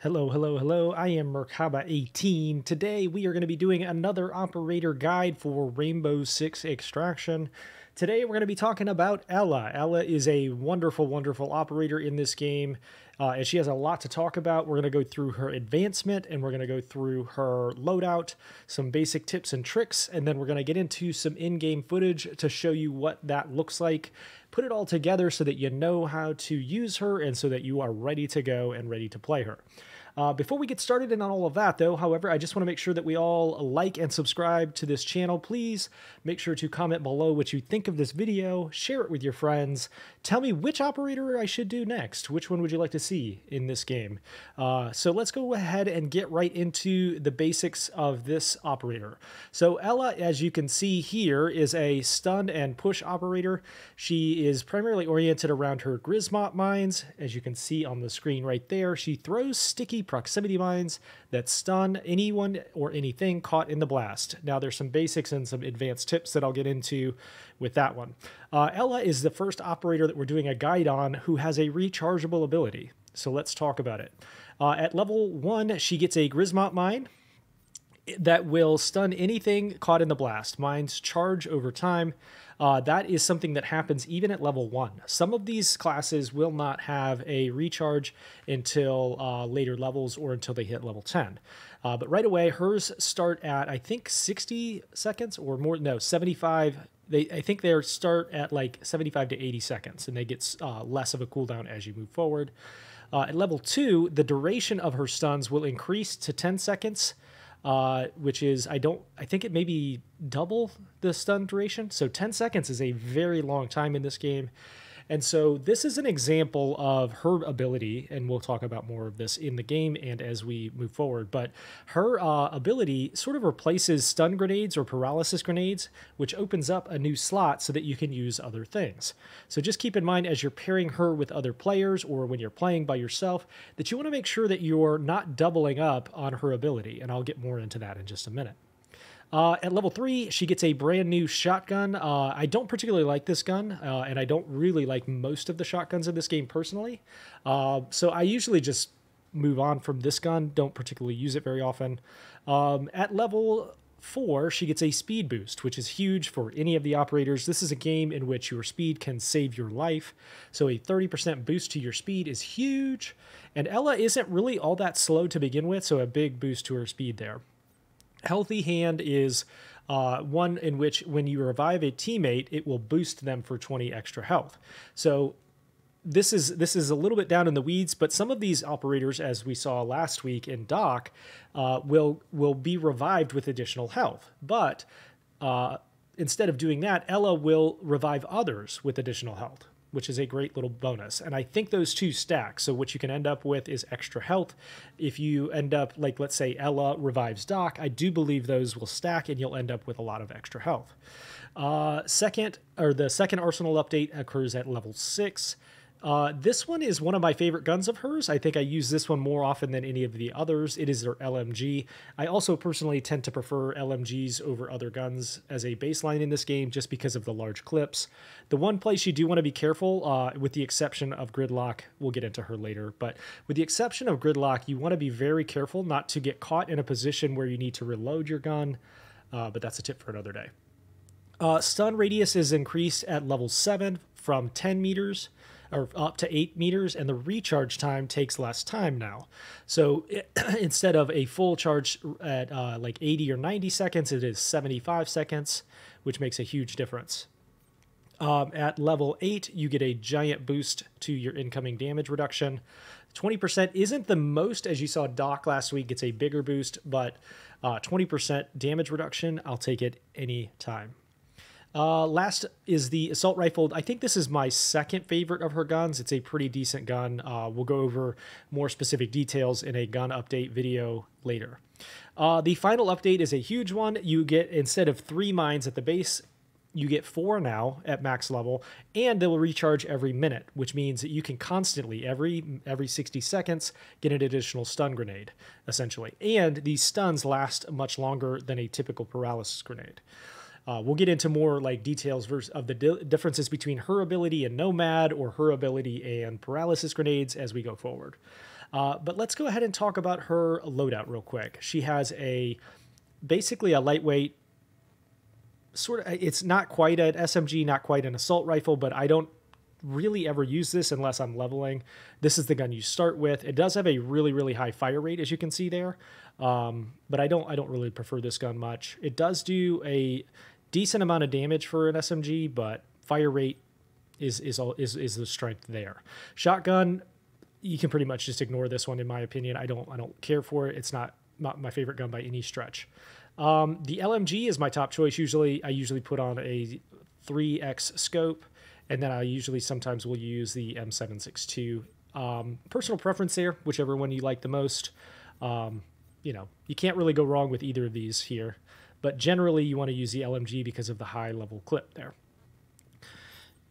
Hello, hello, hello. I am Merkaba18. Today we are going to be doing another operator guide for Rainbow Six Extraction. Today we're going to be talking about Ela. Ela is a wonderful, wonderful operator in this game, and she has a lot to talk about. We're going to go through her advancement, and we're going to go through her loadout, some basic tips and tricks, and then we're going to get into some in-game footage to show you what that looks like. Put it all together so that you know how to use her and so that you are ready to go and ready to play her. Before we get started on all of that, though, however, I just want to make sure that we all like and subscribe to this channel. Please make sure to comment below what you think of this video, share it with your friends, tell me which operator I should do next. Which one would you like to see in this game? So let's go ahead and get right into the basics of this operator. So Ela, as you can see here, is a stun and push operator. She is primarily oriented around her grizmot mines. As you can see on the screen right there, she throws sticky proximity mines that stun anyone or anything caught in the blast. Now there's some basics and some advanced tips that I'll get into with that one. Ela is the first operator that we're doing a guide on who has a rechargeable ability. So let's talk about it. At level 1, she gets a grizmot mine that will stun anything caught in the blast. Mines charge over time. That is something that happens even at level 1. Some of these classes will not have a recharge until later levels or until they hit level 10. But right away, hers start at, I think, 60 seconds or more. No, 75. I think they start at like 75 to 80 seconds, and they get less of a cooldown as you move forward. At level 2, the duration of her stuns will increase to 10 seconds. Which is, I think it may be double the stun duration. So 10 seconds is a very long time in this game. And so this is an example of her ability, and we'll talk about more of this in the game and as we move forward. But her ability sort of replaces stun grenades or paralysis grenades, which opens up a new slot so that you can use other things. So just keep in mind as you're pairing her with other players or when you're playing by yourself that you want to make sure that you're not doubling up on her ability. And I'll get more into that in just a minute. At level 3, she gets a brand new shotgun. I don't particularly like this gun, and I don't really like most of the shotguns in this game personally. So I usually just move on from this gun, don't particularly use it very often. At level 4, she gets a speed boost, which is huge for any of the operators. This is a game in which your speed can save your life, so a 30% boost to your speed is huge. And Ela isn't really all that slow to begin with, so a big boost to her speed there. Healthy Hand is one in which when you revive a teammate, it will boost them for 20 extra health. So this is a little bit down in the weeds, but some of these operators, as we saw last week in Doc, will be revived with additional health. But instead of doing that, Ela will revive others with additional health, which is a great little bonus. And I think those two stack. So what you can end up with is extra health. If you end up, like, let's say Ela revives Doc, I do believe those will stack and you'll end up with a lot of extra health. The second arsenal update occurs at level 6. This one is one of my favorite guns of hers. I think I use this one more often than any of the others. It is their LMG. I also personally tend to prefer LMGs over other guns as a baseline in this game just because of the large clips. The one place you do want to be careful, with the exception of Gridlock, we'll get into her later, but with the exception of Gridlock, you want to be very careful not to get caught in a position where you need to reload your gun, but that's a tip for another day. Stun radius is increased at level 7 from 10 meters or up to 8 meters, and the recharge time takes less time now. So instead of a full charge at like 80 or 90 seconds, it is 75 seconds, which makes a huge difference. At level 8, you get a giant boost to your incoming damage reduction. 20% isn't the most, as you saw Doc last week, gets a bigger boost, but 20% damage reduction, I'll take it any time. Last is the assault rifle. I think this is my second favorite of her guns. It's a pretty decent gun. We'll go over more specific details in a gun update video later. The final update is a huge one. You get, instead of 3 mines at the base, you get 4 now at max level, and they will recharge every minute, which means that you can constantly, every 60 seconds, get an additional stun grenade, essentially. And these stuns last much longer than a typical paralysis grenade. We'll get into more like details of the differences between her ability and Nomad or her ability and paralysis grenades as we go forward. But let's go ahead and talk about her loadout real quick. She has basically a lightweight sort of, it's not quite an SMG, not quite an assault rifle, but I don't really ever use this unless I'm leveling. This is the gun you start with. It does have a really, really high fire rate, as you can see there. But I don't really prefer this gun much. It does do a decent amount of damage for an SMG, but fire rate is the strength there. Shotgun, you can pretty much just ignore this one in my opinion. I don't care for it. It's not my favorite gun by any stretch. The LMG is my top choice. I usually put on a 3x scope, and then I sometimes will use the M762. Personal preference there, whichever one you like the most. You can't really go wrong with either of these here, but generally you want to use the LMG because of the high level clip there.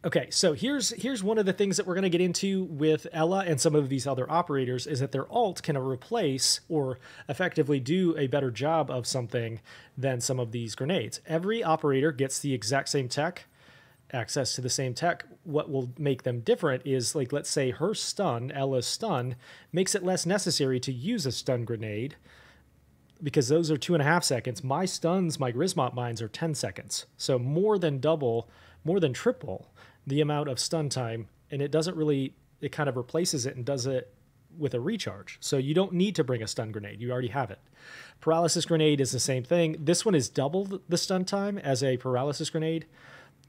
Okay, so here's one of the things that we're going to get into with Ela and some of these other operators is that their ult can replace or effectively do a better job of something than some of these grenades. Every operator gets the exact same tech, access to the same tech. What will make them different is, like, let's say her stun, Ela's stun, makes it less necessary to use a stun grenade because those are 2.5 seconds. My stuns, my grizmot mines are 10 seconds. So more than triple the amount of stun time, and it kind of replaces it and does it with a recharge. So you don't need to bring a stun grenade. You already have it. Paralysis grenade is the same thing. This one is double the stun time as a paralysis grenade.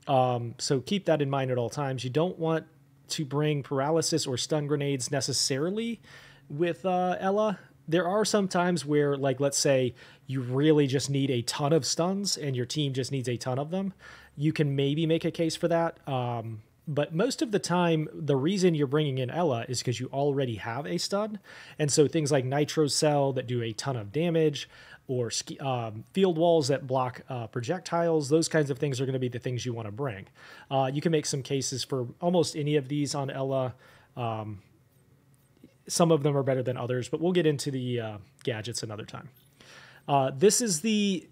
So keep that in mind at all times. You don't want to bring paralysis or stun grenades necessarily with Ela. There are some times where, like, let's say you really just need a ton of stuns and your team just needs a ton of them. You can maybe make a case for that. But most of the time, the reason you're bringing in Ela is because you already have a stun. And so things like Nitro Cell that do a ton of damage, or field walls that block projectiles, those kinds of things are going to be the things you want to bring. You can make some cases for almost any of these on Ela. Some of them are better than others, but we'll get into the gadgets another time. This is the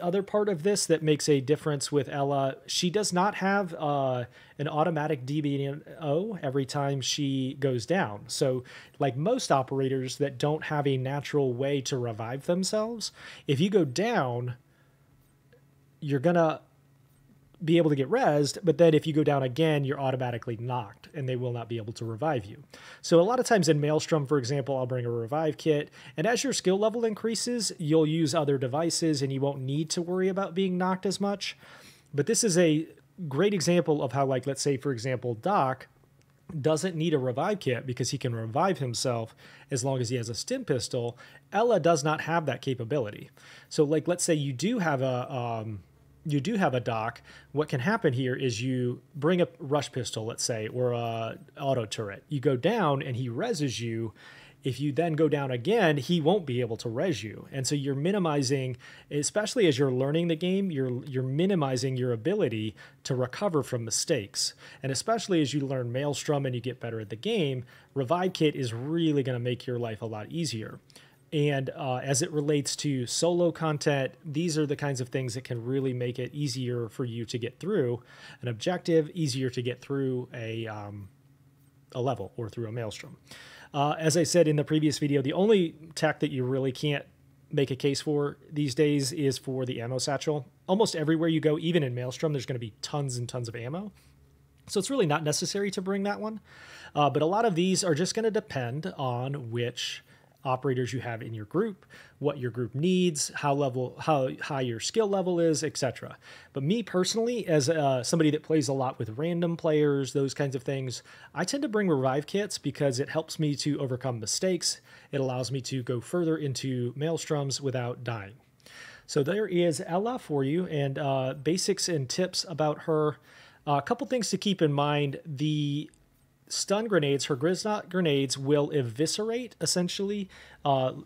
other part of this that makes a difference with Ela. She does not have an automatic DBO every time she goes down. So like most operators that don't have a natural way to revive themselves, if you go down, you're going to be able to get rezzed, but then if you go down again, you're automatically knocked and they will not be able to revive you. So a lot of times in Maelstrom, for example, I'll bring a revive kit, and as your skill level increases, you'll use other devices and you won't need to worry about being knocked as much. But this is a great example of how, like, let's say, for example, Doc doesn't need a revive kit because he can revive himself as long as he has a stim pistol. Ela does not have that capability. So, like, let's say you do have a Doc. What can happen here is you bring a rush pistol, let's say, or a auto turret. You go down and he reses you. If you then go down again, he won't be able to res you. And so you're minimizing, especially as you're learning the game, you're minimizing your ability to recover from mistakes. And especially as you learn Maelstrom and you get better at the game, Revive Kit is really going to make your life a lot easier. And as it relates to solo content, these are the kinds of things that can really make it easier for you to get through an objective, easier to get through a level or through a Maelstrom. As I said in the previous video, the only tech that you really can't make a case for these days is for the ammo satchel. Almost everywhere you go, even in Maelstrom, there's going to be tons and tons of ammo. So it's really not necessary to bring that one. But a lot of these are just going to depend on which operators you have in your group, what your group needs, how high your skill level is, etc. But me personally, as somebody that plays a lot with random players, those kinds of things, I tend to bring revive kits because it helps me to overcome mistakes. It allows me to go further into Maelstroms without dying. So there is Ela for you, and basics and tips about her. A couple things to keep in mind. The stun grenades, her grizmot grenades, will eviscerate essentially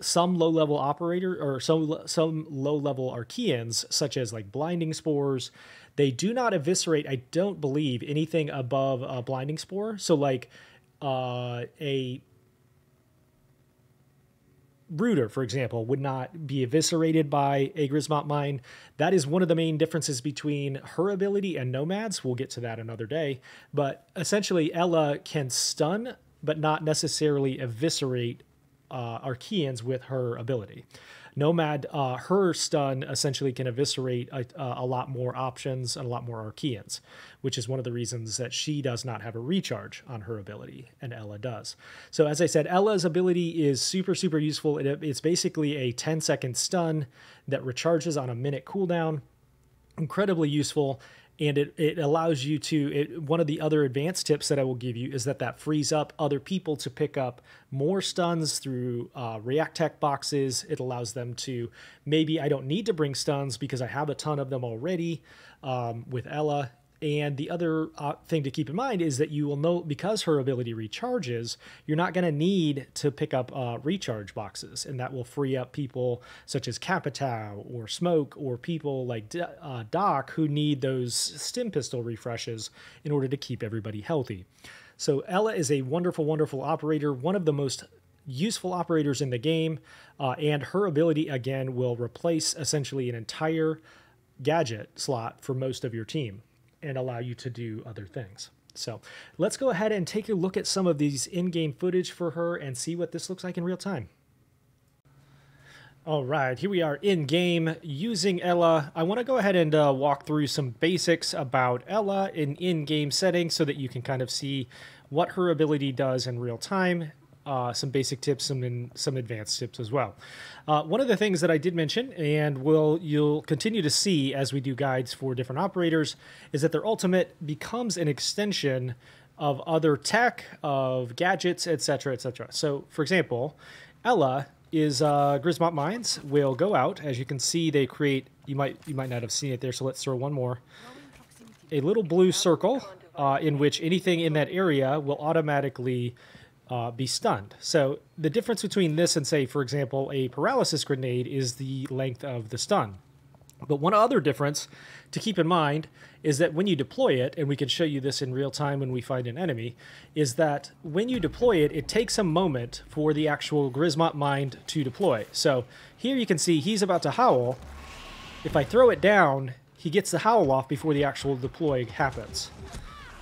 some low-level operator or some low-level Archeans, such as like blinding spores. They do not eviscerate, I don't believe, anything above a blinding spore. So like a Rooter, for example, would not be eviscerated by a grizmot mine. That is one of the main differences between her ability and Nomad's. We'll get to that another day. But essentially, Ela can stun, but not necessarily eviscerate Archeans with her ability. Nomad, her stun essentially can eviscerate a lot more options and a lot more Archeans, which is one of the reasons that she does not have a recharge on her ability, and Ela does. So as I said, Ela's ability is super, super useful. It's basically a 10-second stun that recharges on a minute cooldown. Incredibly useful. And it allows you to, one of the other advanced tips that I will give you is that frees up other people to pick up more stuns through react tech boxes. It allows them to, maybe I don't need to bring stuns because I have a ton of them already with Ela. And the other thing to keep in mind is that you will know, because her ability recharges, you're not going to need to pick up recharge boxes, and that will free up people such as Capitao or Smoke or people like Doc who need those stim pistol refreshes in order to keep everybody healthy. So Ela is a wonderful, wonderful operator, one of the most useful operators in the game, and her ability, again, will replace essentially an entire gadget slot for most of your team and allow you to do other things. So let's go ahead and take a look at some of these in-game footage for her and see what this looks like in real time. All right, here we are in-game using Ela. I want to go ahead and walk through some basics about Ela in-game settings so that you can kind of see what her ability does in real time. Some basic tips and some advanced tips as well. One of the things that I did mention, and you'll continue to see as we do guides for different operators, is that their ultimate becomes an extension of other tech, of gadgets, etc., etc. So, for example, Ela is Grizmot Mines will go out. As you can see, they create. You might not have seen it there. So let's throw one more. A little blue circle in which anything in that area will automatically be stunned. So the difference between this and, say, for example, a paralysis grenade is the length of the stun. But one other difference to keep in mind is that when you deploy it, and we can show you this in real time when we find an enemy, is that when you deploy it, it takes a moment for the actual Grizmot mine to deploy. So here you can see he's about to howl. If I throw it down, he gets the howl off before the actual deploy happens.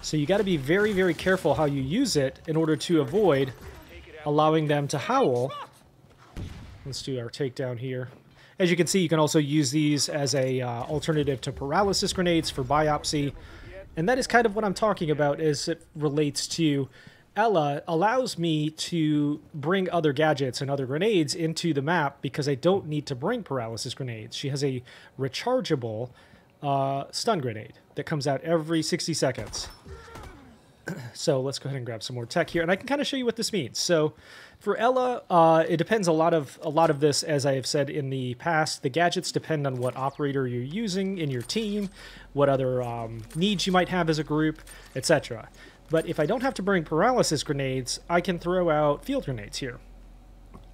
So you got to be very, very careful how you use it in order to avoid allowing them to howl. Let's do our takedown here. As you can see, you can also use these as a alternative to paralysis grenades for biopsy. And that is kind of what I'm talking about as it relates to Ela allows me to bring other gadgets and other grenades into the map because I don't need to bring paralysis grenades. She has a rechargeable stun grenade that comes out every 60 seconds. So let's go ahead and grab some more tech here, and I can kind of show you what this means. So for Ela, it depends a lot of this, as I have said in the past. The gadgets depend on what operator you're using in your team, what other needs you might have as a group, etc. But if I don't have to bring paralysis grenades, I can throw out field grenades here.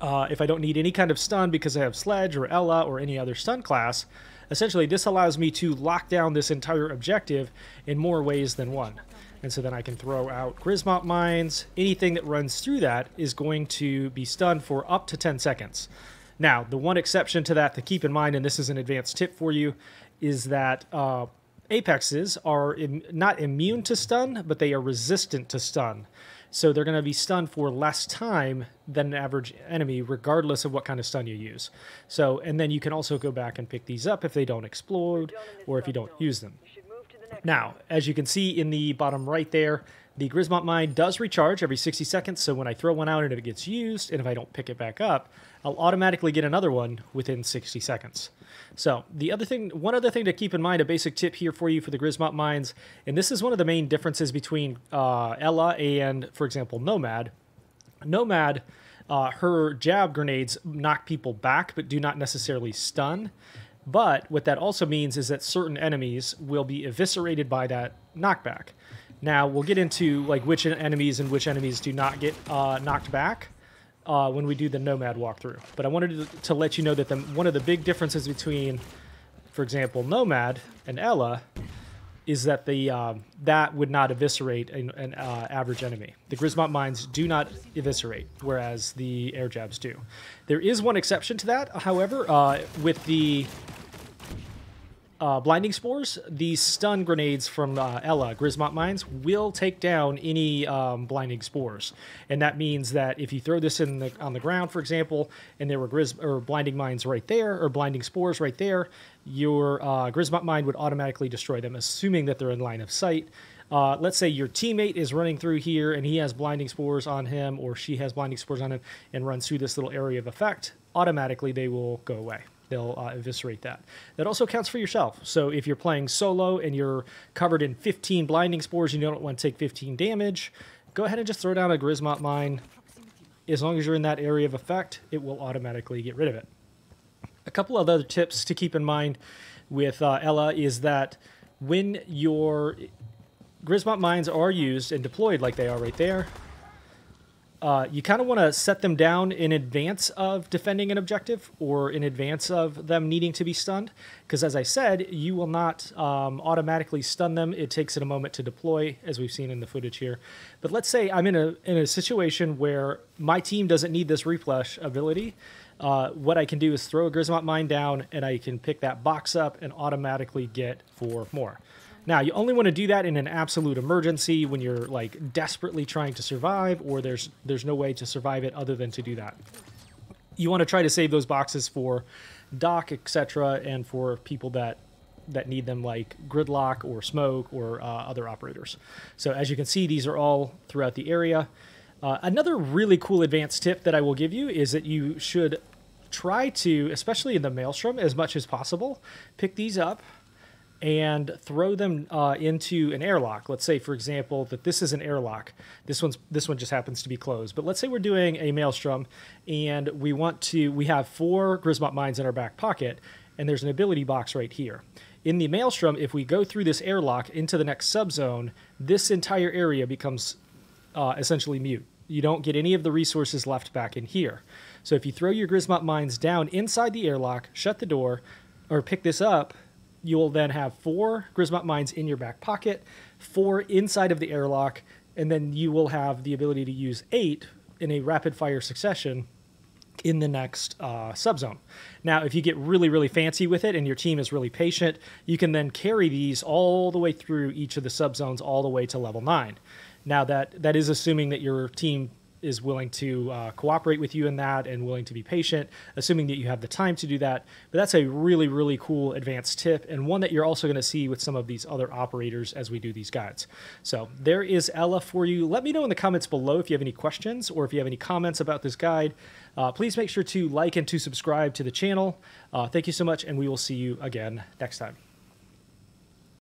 If I don't need any kind of stun because I have Sledge or Ela or any other stun class, essentially this allows me to lock down this entire objective in more ways than one. And so then I can throw out Grizmot mines. Anything that runs through that is going to be stunned for up to 10 seconds. Now, the one exception to that to keep in mind, and this is an advanced tip for you, is that Apexes are not immune to stun, but they are resistant to stun. So they're going to be stunned for less time than an average enemy, regardless of what kind of stun you use. So, and then you can also go back and pick these up if they don't explode or if you don't use them. Now, as you can see in the bottom right there, the Grizmot mine does recharge every 60 seconds, so when I throw one out and if it gets used, and if I don't pick it back up, I'll automatically get another one within 60 seconds. So, one other thing to keep in mind, a basic tip here for you for the Grizmot mines, and this is one of the main differences between Ela and, for example, Nomad. Nomad, her jab grenades knock people back, but do not necessarily stun. But what that also means is that certain enemies will be eviscerated by that knockback. Now, we'll get into like which enemies and which enemies do not get knocked back when we do the Nomad walkthrough. But I wanted to let you know that one of the big differences between, for example, Nomad and Ela is that that would not eviscerate an average enemy. The Grizmot mines do not eviscerate, whereas the air jabs do. There is one exception to that, however, with the blinding spores, these stun grenades from Ella, grizmot mines, will take down any blinding spores. And that means that if you throw this on the ground, for example, and there were blinding mines right there, or blinding spores right there, your grizmot mine would automatically destroy them, assuming that they're in line of sight. Let's say your teammate is running through here and he has blinding spores on him, or she has blinding spores on him, and runs through this little area of effect, automatically they will go away. They'll eviscerate that. That also counts for yourself. So if you're playing solo and you're covered in 15 blinding spores and you don't want to take 15 damage, go ahead and just throw down a grizmot mine. As long as you're in that area of effect, it will automatically get rid of it. A couple of other tips to keep in mind with Ella is that when your grizmot mines are used and deployed like they are right there, you kind of want to set them down in advance of defending an objective or in advance of them needing to be stunned. Because as I said, you will not automatically stun them. It takes it a moment to deploy, as we've seen in the footage here. But let's say I'm in a situation where my team doesn't need this replenish ability. What I can do is throw a grizmot mine down and I can pick that box up and automatically get 4 more. Now, you only want to do that in an absolute emergency when you're like desperately trying to survive, or there's no way to survive it other than to do that. You want to try to save those boxes for dock, etc., and for people that need them, like gridlock or smoke or other operators. So as you can see, these are all throughout the area. Another really cool advanced tip that I will give you is that you should try to, especially in the Maelstrom, as much as possible, pick these up and throw them into an airlock. Let's say, for example, that this is an airlock. This one just happens to be closed. But let's say we're doing a Maelstrom and we have 4 grizmot mines in our back pocket, and there's an ability box right here. In the Maelstrom, if we go through this airlock into the next subzone, this entire area becomes essentially mute. You don't get any of the resources left back in here. So if you throw your grizmot mines down inside the airlock, shut the door, or pick this up, you will then have 4 grizmot mines in your back pocket, 4 inside of the airlock, and then you will have the ability to use 8 in a rapid-fire succession in the next subzone. Now, if you get really, really fancy with it and your team is really patient, you can then carry these all the way through each of the subzones all the way to level 9. Now, that is assuming that your team is willing to cooperate with you in that and willing to be patient, assuming that you have the time to do that. But that's a really, really cool advanced tip, and one that you're also going to see with some of these other operators as we do these guides. So there is Ella for you. Let me know in the comments below if you have any questions or if you have any comments about this guide. Please make sure to like and to subscribe to the channel. Thank you so much, and we will see you again next time.